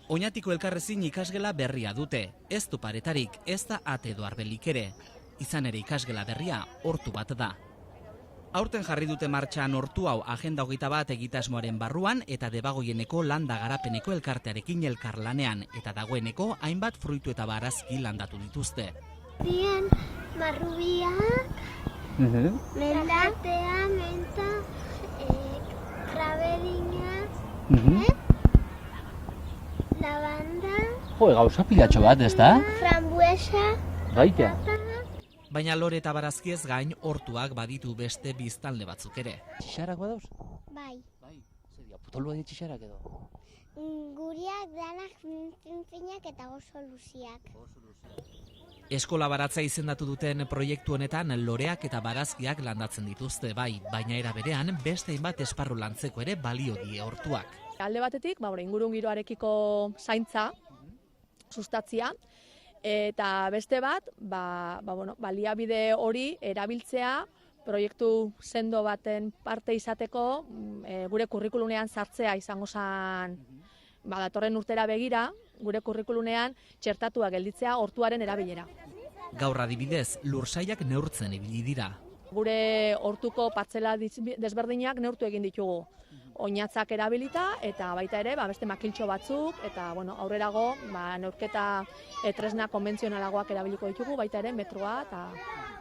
Oñatiko elkarrezin ikasgela berria dute, ez du paretarik, ez da ate edo arbelik ere. Izan ere ikasgela berria hortu bat da. Aurten jarri dute martxan hortu hau Agenda 21 egitasmoaren barruan eta Debagoieneko landa garapeneko elkartearekin elkarlanean eta dagoeneko hainbat fruitu eta barazki landatu dituzte. Bien, marrubiak, melatea, menta, kraberinak, lavanda, gauza pilatxo bat, ez da? frambuesa, Baita. Baina lore eta barazkiez gain hortuak baditu beste biztanle batzuk ere. Txixarak badauz? bai. Bai. Zer dia, potolua di txixarak edo? Guriak danak finfinak eta oso luziak. Eskola baratza izendatu duten proiektu honetan loreak eta barazkiak landatzen dituzte bai, baina era berean beste hainbat esparru lantzeko ere balio die hortuak. Alde batetik, ingurun giroarekiko zaintza, sustatzia, eta beste bat, baliabide hori erabiltzea proiektu sendo baten parte izateko gure kurrikulunean sartzea izango zen datorren urtera begira, gure kurrikulunean txertatua gelditzea hortuaren erabilera. Gaur adibidez, lursailak neurtzen ibili dira. Gure hortuko partzela desberdinak neurtu egin ditugu. Oinatzak erabilita eta baita ere beste makiltxo batzuk eta aurrerago neurketa tresna konbentzionalagoak erabiliko ditugu, baita ere metroa eta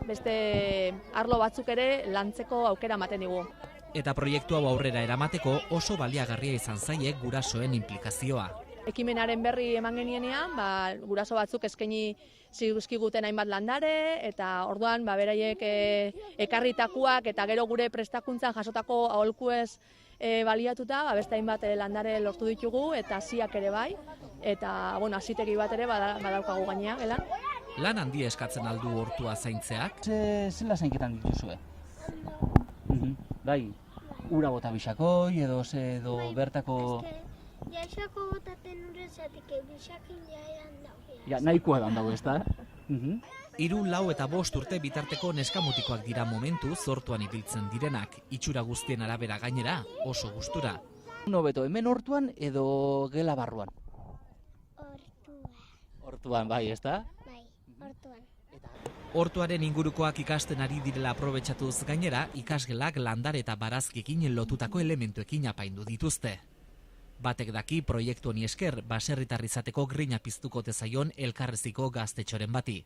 beste arlo batzuk ere lantzeko aukera ematen digu. Eta proiektu hau aurrera eramateko oso baliagarria izan zaie gurasoen implikazioa. Ekimenaren berri eman genienean, guraso batzuk eskaini zizkiguten hainbat landare eta orduan beraiek ekarritakoak eta gero gure prestakuntzan jasotako aholkuez baliatuta, beste hainbat landare lortu ditugu eta hasiak ere bai, eta hasitegi bat ere badaukagu gainean, gelan. Lan handia eskatzen aldu hortua zaintzeak? Zela zainketan dituzue? Bai, ura bota bisakoi edo bertako... Jaixako botaten urezatik bisakin jaian dago. Ja, nahikoa dago, ez da? 3, 4 eta 5 urte bitarteko neskamutikoak dira momentu zortuan ibiltzen direnak, itxura guztien arabera gainera, oso gustura. Hobeto, hemen hortuan edo gela barruan? Hortuan. Hortuan, bai, ez da? Bai, hortuan. Hortuaren ingurukoak ikasten ari direla aprobetxatuz gainera, ikasgelak landare eta barazkiekin lotutako elementuekin apaindu dituzte. Batek daki proiektu honi esker baserritar izateko grina piztuko tezaion elkarreziko gaztetxoren bati.